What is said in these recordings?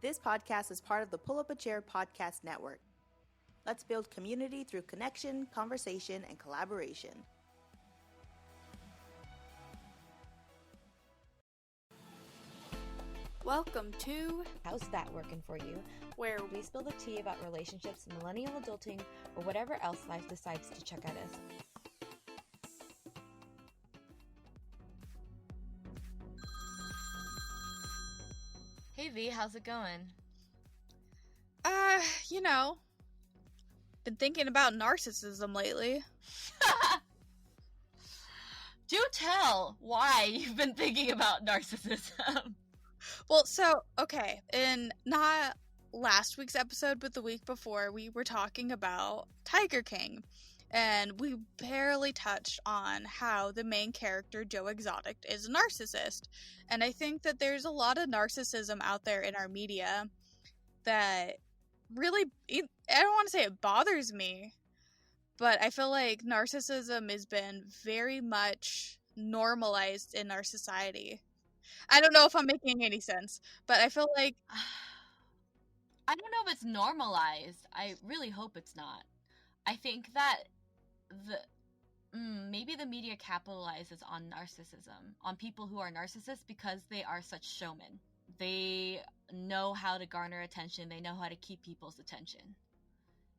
This podcast is part of the Pull Up a Chair podcast network. Let's build community through connection, conversation, and collaboration. Welcome to How's That Working For You? where We spill the tea about relationships, millennial adulting, or whatever else life decides to chuck at us. Hey V, how's it going? been thinking about narcissism lately. Do tell why you've been thinking about narcissism. Well, in not last week's episode, but the week before, we were talking about Tiger King, and we barely touched on how the main character, Joe Exotic, is a narcissist. And I think that there's a lot of narcissism out there in our media that really, I don't want to say it bothers me, but I feel like narcissism has been very much normalized in our society. I don't know if I'm making any sense, but I feel like I don't know if it's normalized. I really hope it's not. I think that maybe the media capitalizes on narcissism, on people who are narcissists, because they are such showmen. They know how to garner attention. They know how to keep people's attention.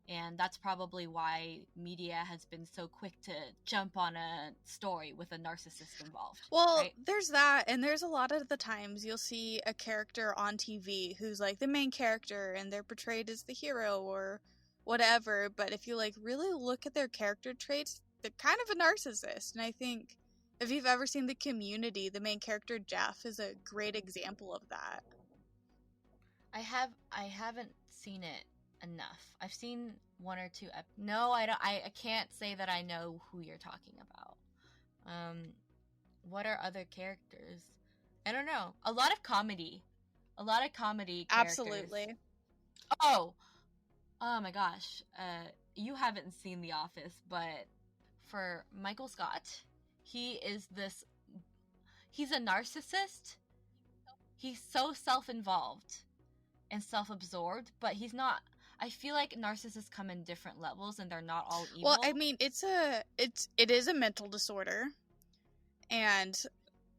And that's probably why media has been so quick to jump on a story with a narcissist involved. Well, right? There's that, and there's a lot of the times you'll see a character on TV who's like the main character and they're portrayed as the hero or whatever, but if you really look at their character traits, they're kind of a narcissist. And I think if you've ever seen The Community, the main character Jeff is a great example of that. I haven't seen it enough. I've seen one or two no, I don't. I can't say that I know who you're talking about. What are other characters? I don't know. A lot of comedy characters. Absolutely. Oh my gosh. You haven't seen The Office, but for Michael Scott, he's a narcissist. He's so self-involved and self-absorbed, but he's not. I feel like narcissists come in different levels and they're not all evil. Well, I mean, it is a mental disorder, and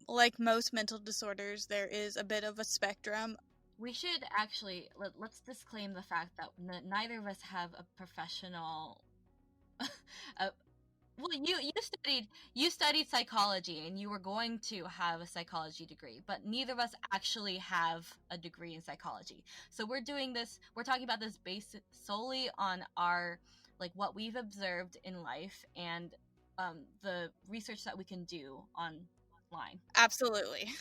like most mental disorders, there is a bit of a spectrum. We should actually let's disclaim the fact that neither of us have a professional well, you studied psychology and you were going to have a psychology degree, but neither of us actually have a degree in psychology. So we're talking about this based solely on our what we've observed in life and the research that we can do online. Absolutely.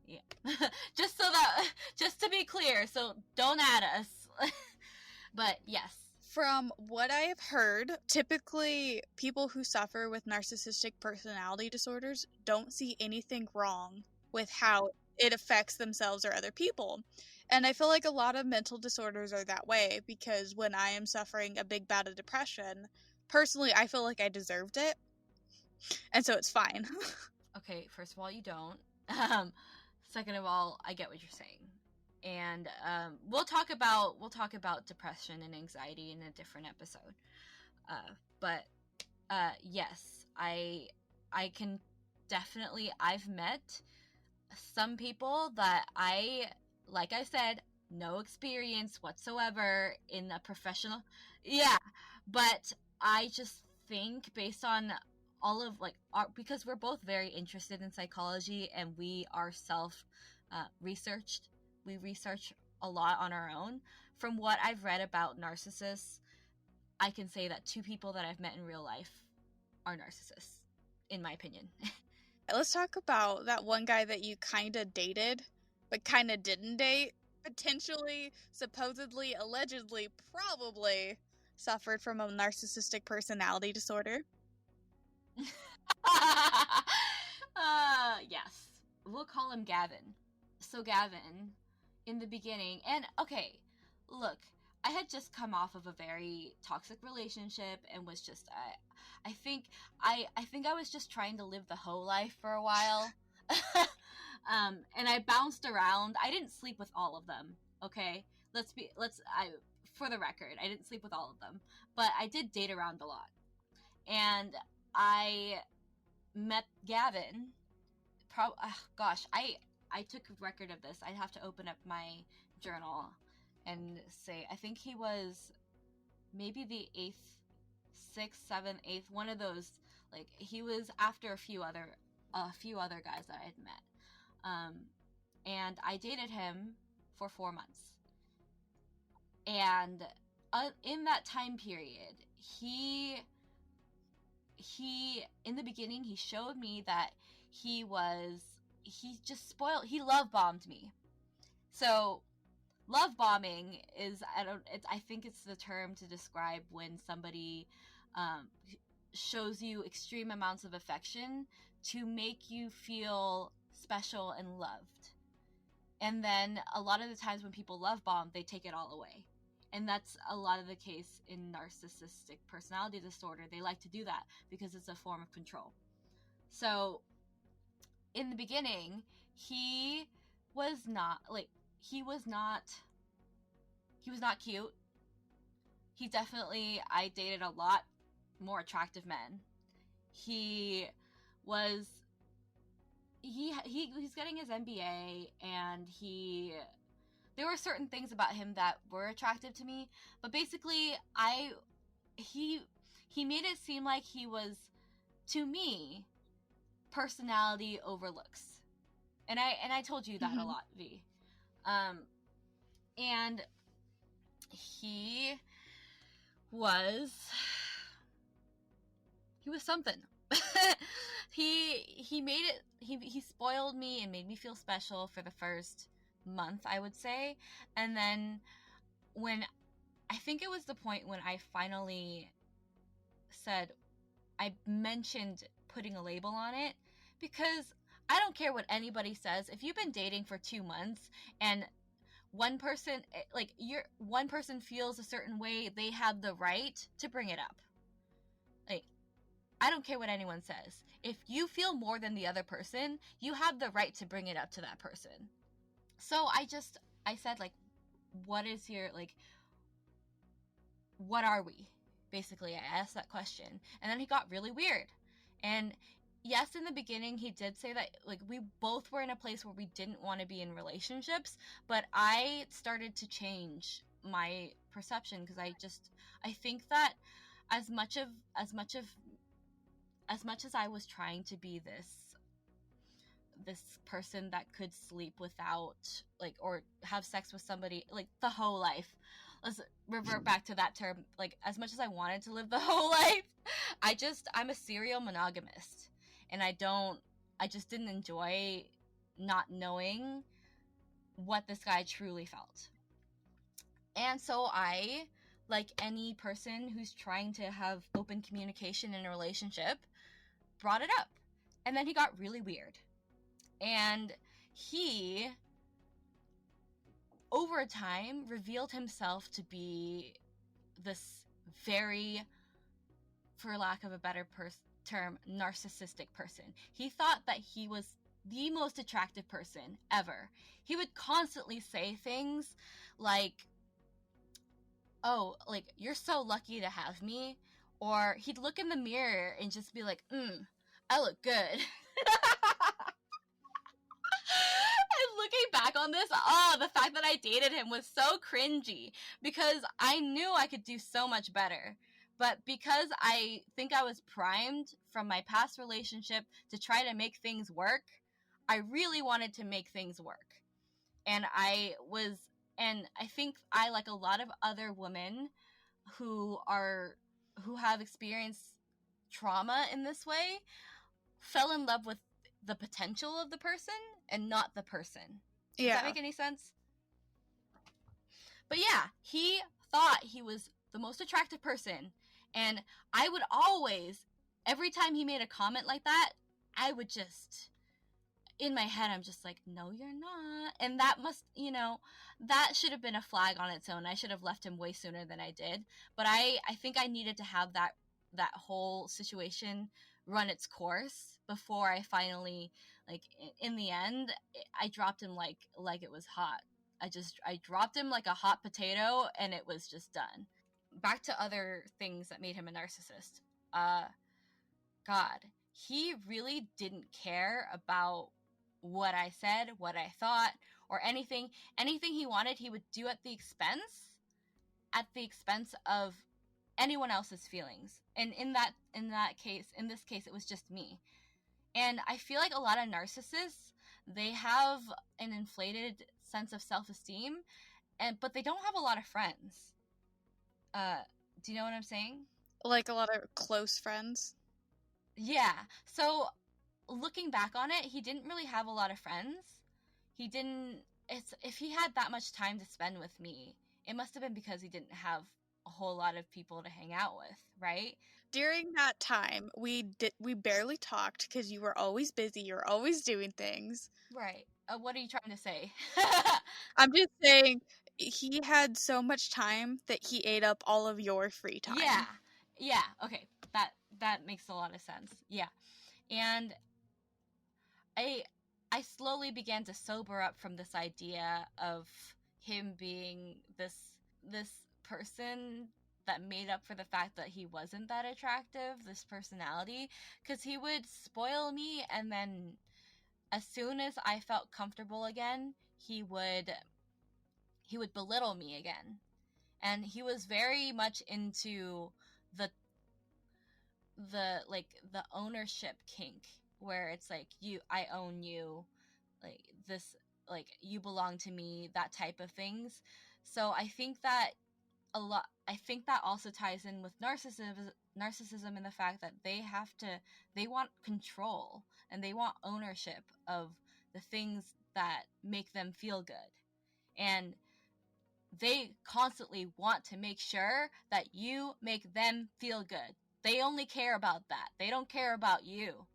Yeah. just to be clear, so don't add us. But yes. From what I have heard, typically people who suffer with narcissistic personality disorders don't see anything wrong with how it affects themselves or other people. And I feel like a lot of mental disorders are that way, because when I am suffering a big bout of depression, personally, I feel like I deserved it. And so it's fine. Okay, first of all, you don't. Second of all, I get what you're saying. And we'll talk about depression and anxiety in a different episode. But yes, I can definitely. I've met some people that like I said, no experience whatsoever in a professional. Yeah, but I just think based on all of because we're both very interested in psychology and we are researched. We research a lot on our own. From what I've read about narcissists, I can say that 2 people that I've met in real life are narcissists, in my opinion. Let's talk about that one guy that you kind of dated, but kind of didn't date. Potentially, supposedly, allegedly, probably suffered from a narcissistic personality disorder. Yes. We'll call him Gavin. So Gavin, in the beginning, and okay, look, I had just come off of a very toxic relationship and was just, I think I was just trying to live the hoe life for a while. And I bounced around. I didn't sleep with all of them, okay? For the record, I didn't sleep with all of them, but I did date around a lot. And I met Gavin, I took a record of this. I'd have to open up my journal and say, I think he was maybe the 8th, 6th, 7th, 8th, one of those. Like, he was after a few other guys that I had met. And I dated him for 4 months. And in that time period, he in the beginning, he showed me that he just spoiled, he love bombed me. So love bombing is, I think it's the term to describe when somebody shows you extreme amounts of affection to make you feel special and loved. And then a lot of the times when people love bomb, they take it all away. And that's a lot of the case in narcissistic personality disorder. They like to do that because it's a form of control. So in the beginning, he was not cute. I dated a lot more attractive men. He's getting his MBA, and there were certain things about him that were attractive to me, but basically he made it seem like he was, to me, personality over looks. And I told you that a lot, V. And he was something. He spoiled me and made me feel special for the first month, I would say. And then I think it was the point when I finally I mentioned putting a label on it, because I don't care what anybody says. If you've been dating for 2 months and one person feels a certain way, they have the right to bring it up. Like, I don't care what anyone says. If you feel more than the other person, you have the right to bring it up to that person. So I said, like, what is your, like, what are we? Basically, I asked that question. And then he got really weird. And yes, in the beginning, he did say that, like, we both were in a place where we didn't want to be in relationships, but I started to change my perception, because I think that as much as I was trying to be this person that could sleep without, like, or have sex with somebody, like, the whole life. Let's revert back to that term. Like, as much as I wanted to live the whole life, I'm a serial monogamist. And I just didn't enjoy not knowing what this guy truly felt. And so I, like any person who's trying to have open communication in a relationship, brought it up. And then he got really weird. And he, over time, revealed himself to be this very, for lack of a better term, narcissistic person. He thought that he was the most attractive person ever. He would constantly say things like, oh, like, you're so lucky to have me. Or he'd look in the mirror and just be like, I look good. And looking back on this, the fact that I dated him was so cringy, because I knew I could do so much better. But because I think I was primed from my past relationship to try to make things work, I really wanted to make things work. And I think I, like a lot of other women who have experienced trauma in this way, fell in love with the potential of the person and not the person. Does that make any sense? But yeah, he thought he was the most attractive person. And I would always, every time he made a comment like that, I would just, in my head, I'm just like, no, you're not. And that that should have been a flag on its own. I should have left him way sooner than I did. But I think I needed to have that whole situation run its course before I finally, like, in the end, I dropped him like it was hot. I dropped him like a hot potato, and it was just done. Back to other things that made him a narcissist. God, he really didn't care about what I said, what I thought, or anything. Anything he wanted, he would do at the expense of anyone else's feelings. And in this case, it was just me. And I feel like a lot of narcissists, they have an inflated sense of self-esteem, but they don't have a lot of friends. Do you know what I'm saying? Like a lot of close friends? Yeah. So looking back on it, he didn't really have a lot of friends. If he had that much time to spend with me, it must have been because he didn't have a whole lot of people to hang out with, right? During that time, we barely talked because you were always busy. You were always doing things. Right. What are you trying to say? I'm just saying he had so much time that he ate up all of your free time. Yeah. Okay. That makes a lot of sense. Yeah. And I slowly began to sober up from this idea of him being this person that made up for the fact that he wasn't that attractive, this personality, because he would spoil me, and then as soon as I felt comfortable again, he would belittle me again. And he was very much into the ownership kink, where it's like, I own you, like this, like you belong to me, that type of things. So I think that also ties in with narcissism in the fact that they want control, and they want ownership of the things that make them feel good. And they constantly want to make sure that you make them feel good. They only care about that. They don't care about you.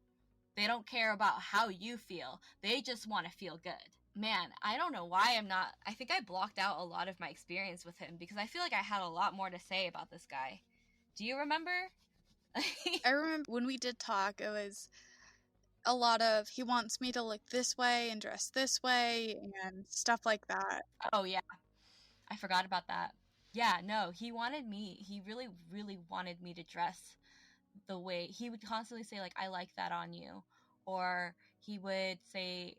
They don't care about how you feel. They just want to feel good. Man, I don't know why I think I blocked out a lot of my experience with him, because I feel like I had a lot more to say about this guy. Do you remember? I remember when we did talk, it was a lot of, he wants me to look this way and dress this way and stuff like that. Oh, yeah. I forgot about that. Yeah, no, he really, really wanted me to dress the way, he would constantly say, like, I like that on you. Or he would say,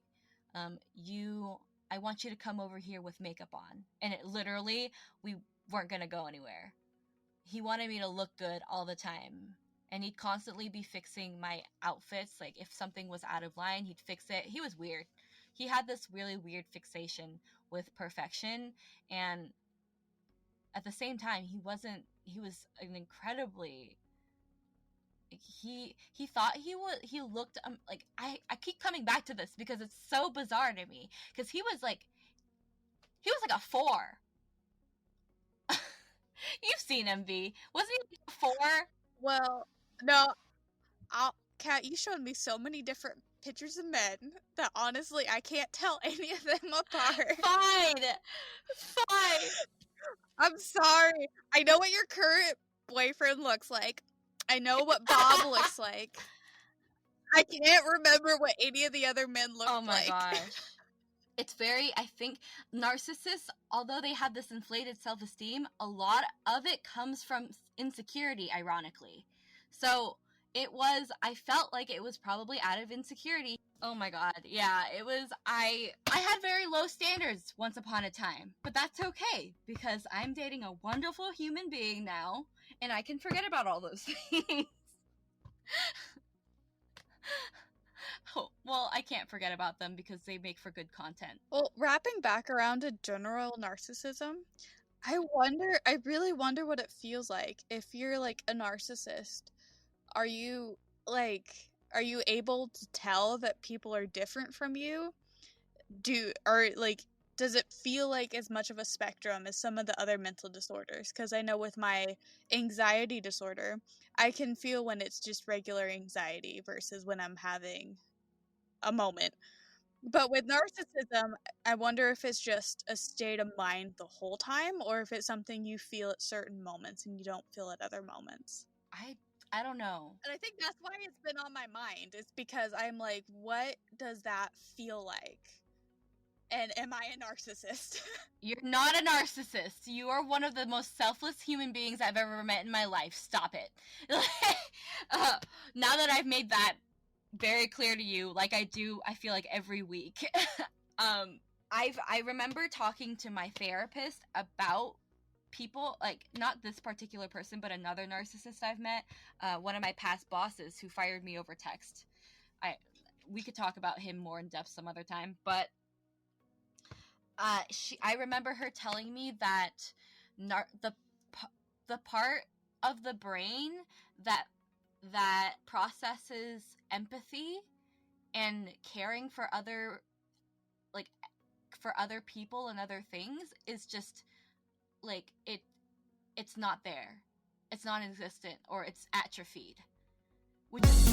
I want you to come over here with makeup on. And it literally, we weren't going to go anywhere. He wanted me to look good all the time. And he'd constantly be fixing my outfits. Like, if something was out of line, he'd fix it. He was weird. He had this really weird fixation with perfection. And at the same time, he was an incredibly, he thought he looked, like, I keep coming back to this because it's so bizarre to me, because he was like a 4. You've seen him, V. Wasn't he like a 4? Well, no, Kat, you showed me so many different pictures of men that honestly I can't tell any of them apart. Fine. I'm sorry. I know what your current boyfriend looks like. I know what Bob looks like. I can't remember what any of the other men look like. Oh my gosh. It's very, I think, narcissists, although they have this inflated self-esteem, a lot of it comes from insecurity, ironically. So I felt like it was probably out of insecurity. Oh my god, yeah, it was, I had very low standards once upon a time, but that's okay, because I'm dating a wonderful human being now, and I can forget about all those things. Oh, well, I can't forget about them because they make for good content. Well, wrapping back around to general narcissism, I really wonder what it feels like if you're like a narcissist. Are you able to tell that people are different from you? Does it feel like as much of a spectrum as some of the other mental disorders? Because I know with my anxiety disorder, I can feel when it's just regular anxiety versus when I'm having a moment. But with narcissism, I wonder if it's just a state of mind the whole time, or if it's something you feel at certain moments and you don't feel at other moments. I don't know. And I think that's why it's been on my mind. It's because I'm like, what does that feel like? And am I a narcissist? You're not a narcissist. You are one of the most selfless human beings I've ever met in my life. Stop it. Now that I've made that very clear to you, like I do, I feel like every week. I remember talking to my therapist about people, like, not this particular person, but another narcissist I've met, one of my past bosses who fired me over text. We could talk about him more in depth some other time, but I remember her telling me that the part of the brain that processes empathy and caring for other people and other things is just like it's not there. It's non-existent, or it's atrophied. Which is